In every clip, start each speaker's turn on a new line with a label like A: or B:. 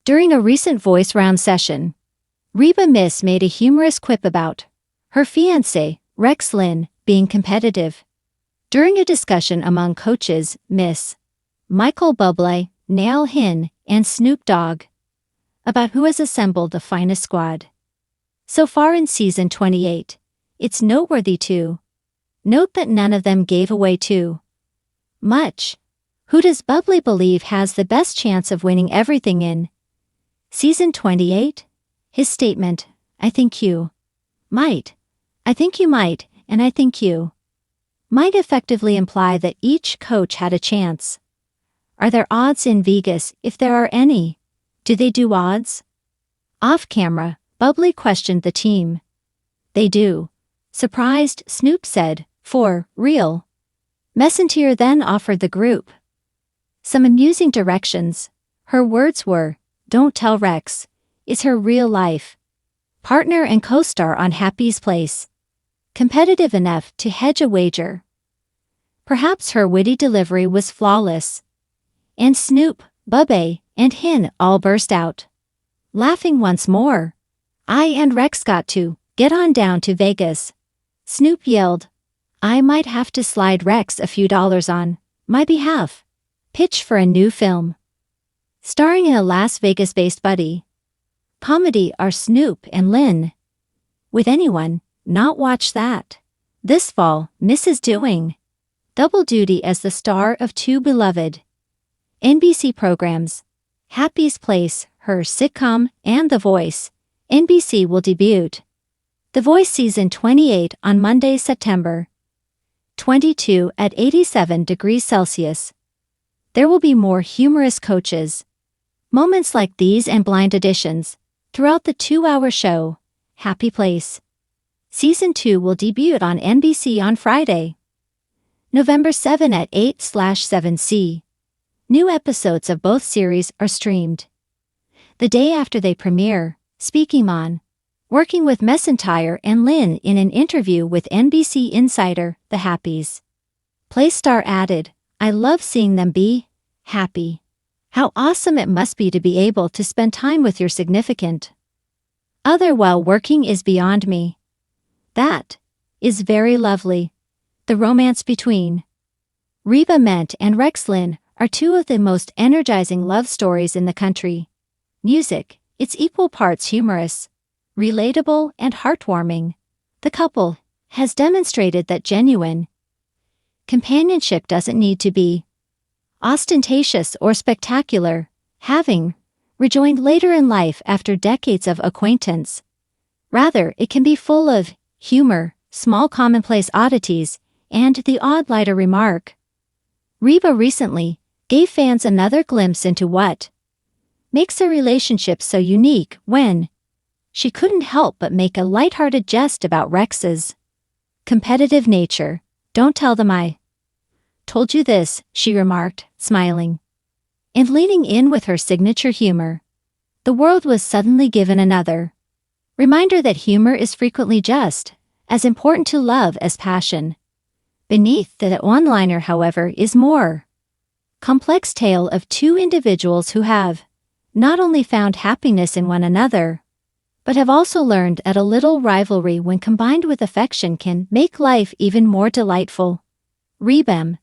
A: During a recent voice round session, Reba Miss made a humorous quip about her fiancé, Rex Linn, being competitive. During a discussion among coaches, Miss Michael Bublé, Niall Horan, and Snoop Dogg, about who has assembled the finest squad so far in season 28, it's noteworthy to note that none of them gave away too much. Who does Bublé believe has the best chance of winning everything in season 28? His statement, I think you might, I think you might, and I think you might effectively imply that each coach had a chance. Are there odds in Vegas, if there are any? Do they do odds? Off camera, Bublé questioned the team. They do. Surprised, Snoop said, for real. McEntire then offered the group some amusing directions. Her words were, don't tell Rex, is her real life partner and co-star on Happy's Place competitive enough to hedge a wager? Perhaps her witty delivery was flawless. And Snoop, Bublé, and Hin all burst out laughing once more. I and Rex got to get on down to Vegas. Snoop yelled, I might have to slide Rex a few dollars on my behalf. Pitch for a new film starring in a Las Vegas-based buddy comedy are Snoop and Linn. Would anyone not watch that? This fall, Miss is doing double duty as the star of two beloved NBC programs, Happy's Place, her sitcom, and The Voice. NBC will debut The Voice Season 28 on Monday, September 22 at 87 degrees Celsius. There will be more humorous coaches, moments like these and blind auditions throughout the 2-hour show, Happy Place. Season 2 will debut on NBC on Friday, November 7 at 8/7C. New episodes of both series are streamed the day after they premiere. Speaking on working with McEntire and Linn in an interview with NBC Insider, the Happy's Place star added, I love seeing them be happy. How awesome it must be to be able to spend time with your significant other while working is beyond me. That is very lovely. The romance between Reba McEntire and Rex Linn are two of the most energizing love stories in the country music. It's equal parts humorous, relatable, and heartwarming. The couple has demonstrated that genuine companionship doesn't need to be ostentatious or spectacular, having rejoined later in life after decades of acquaintance. Rather, it can be full of humor, small commonplace oddities, and the odd lighter remark. Reba recently gave fans another glimpse into what makes a relationship so unique when she couldn't help but make a lighthearted jest about Rex's competitive nature. Don't tell them I told you this, she remarked, smiling and leaning in with her signature humor. The world was suddenly given another reminder that humor is frequently just as important to love as passion. Beneath the one-liner, however, is more complex tale of two individuals who have not only found happiness in one another, but have also learned that a little rivalry when combined with affection can make life even more delightful. Reba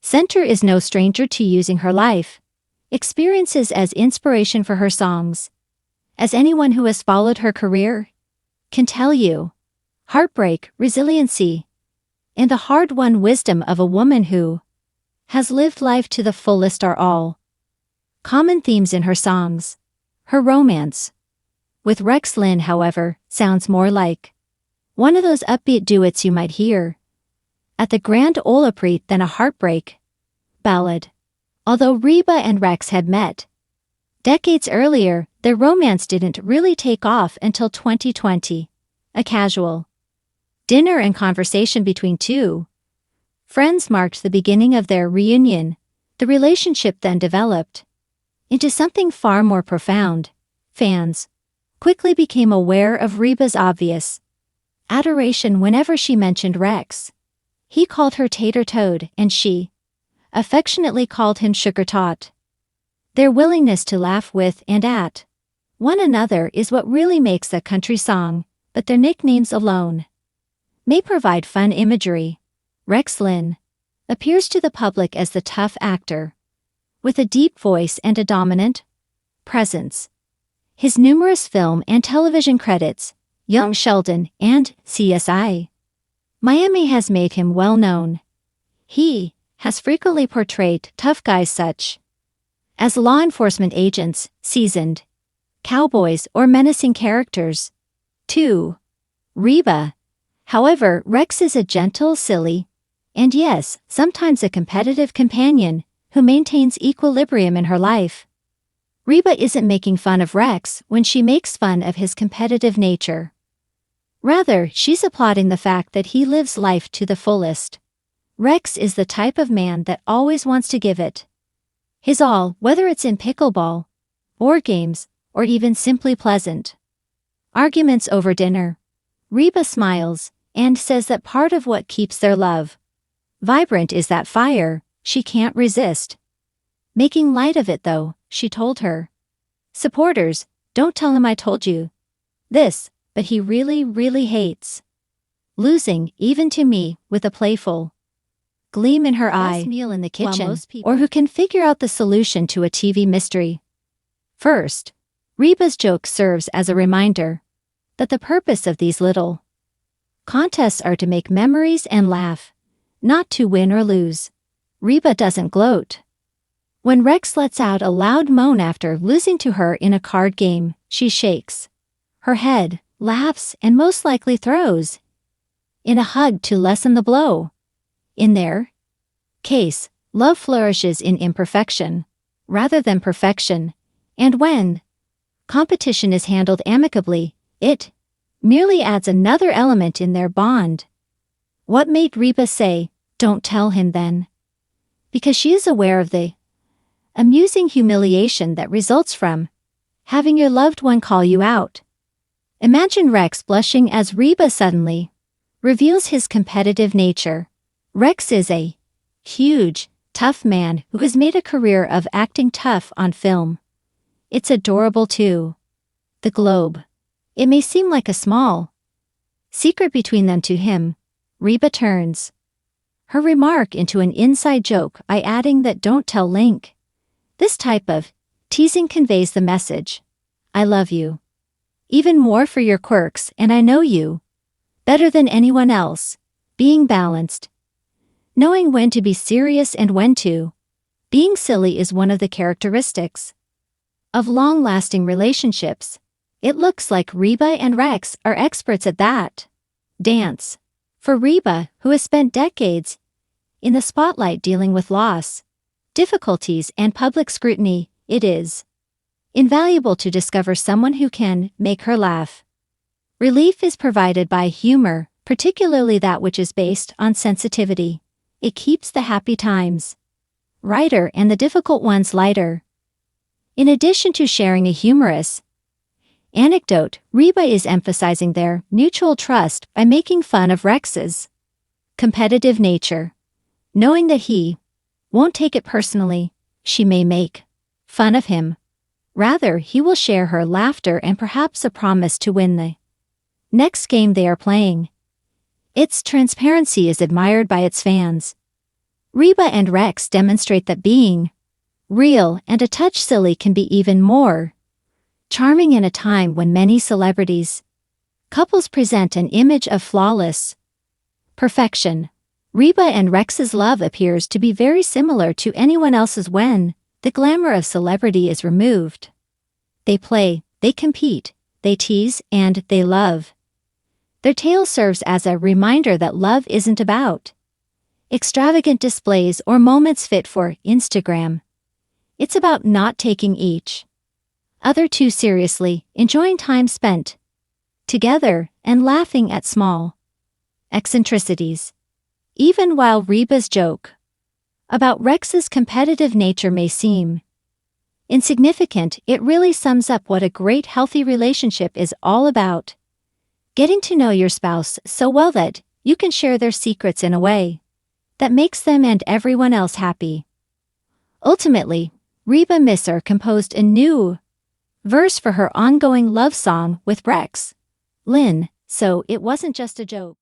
A: McEntire is no stranger to using her life experiences as inspiration for her songs. As anyone who has followed her career can tell you, heartbreak, resiliency, and the hard-won wisdom of a woman who has lived life to the fullest are all common themes in her songs. Her romance with Rex Linn, however, sounds more like one of those upbeat duets you might hear at the Grand Ole Opry than a heartbreak ballad. Although Reba and Rex had met decades earlier, their romance didn't really take off until 2020. A casual dinner and conversation between two friends marked the beginning of their reunion. The relationship then developed into something far more profound. Fans quickly became aware of Reba's obvious adoration whenever she mentioned Rex. He called her Tater Toad, and she affectionately called him Sugar Tot. Their willingness to laugh with and at one another is what really makes a country song, but their nicknames alone may provide fun imagery. Rex Linn appears to the public as the tough actor, with a deep voice and a dominant presence. His numerous film and television credits, Young Sheldon and CSI Miami, has made him well known. He has frequently portrayed tough guys such as law enforcement agents, seasoned cowboys, or menacing characters. 2. Reba. However, Rex is a gentle, silly, and yes, sometimes a competitive companion who maintains equilibrium in her life. Reba isn't making fun of Rex when she makes fun of his competitive nature. Rather, she's applauding the fact that he lives life to the fullest. Rex is the type of man that always wants to give it his all, whether it's in pickleball, board games, or even simply pleasant arguments over dinner. Reba smiles and says that part of what keeps their love vibrant is that fire she can't resist making light of it, though, she told her supporters. Don't tell him I told you this, but he really hates losing, even to me, with a playful gleam in her eye. Meal in the kitchen, or who can figure out the solution to a TV mystery first. Reba's joke serves as a reminder that the purpose of these little contests are to make memories and laugh, not to win or lose. Reba doesn't gloat when Rex lets out a loud moan after losing to her in a card game. She shakes her head, laughs, and most likely throws in a hug to lessen the blow. In their case, love flourishes in imperfection rather than perfection, and when competition is handled amicably, it merely adds another element in their bond. What made Reba say, "Don't tell him then"? Because she is aware of the amusing humiliation that results from having your loved one call you out. Imagine Rex blushing as Reba suddenly reveals his competitive nature. Rex is a huge, tough man who has made a career of acting tough on film. It's adorable too. The globe. It may seem like a small secret between them. To him, Reba turns her remark into an inside joke by adding that "don't tell Link." This type of teasing conveys the message, "I love you even more for your quirks, and I know you better than anyone else." Being balanced, knowing when to be serious and when to being silly, is one of the characteristics of long-lasting relationships. It looks like Reba and Rex are experts at that dance. For Reba, who has spent decades in the spotlight dealing with loss, difficulties, and public scrutiny, it is invaluable to discover someone who can make her laugh. Relief is provided by humor, particularly that which is based on sensitivity. It keeps the happy times brighter and the difficult ones lighter. In addition to sharing a humorous anecdote, Reba is emphasizing their mutual trust by making fun of Rex's competitive nature. Knowing that he won't take it personally, she may make fun of him. Rather, he will share her laughter and perhaps a promise to win the next game they are playing. Its transparency is admired by its fans. Reba and Rex demonstrate that being real and a touch silly can be even more charming in a time when many celebrities couples present an image of flawless perfection. Reba and Rex's love appears to be very similar to anyone else's when the glamour of celebrity is removed. They play, they compete, they tease, and they love. Their tale serves as a reminder that love isn't about extravagant displays or moments fit for Instagram. It's about not taking each other too seriously, enjoying time spent together, and laughing at small eccentricities. Even while Reba's joke about Rex's competitive nature may seem insignificant, it really sums up what a great healthy relationship is all about. Getting to know your spouse so well that you can share their secrets in a way that makes them and everyone else happy. Ultimately, Reba McEntire composed a new verse for her ongoing love song with Rex Linn, so it wasn't just a joke.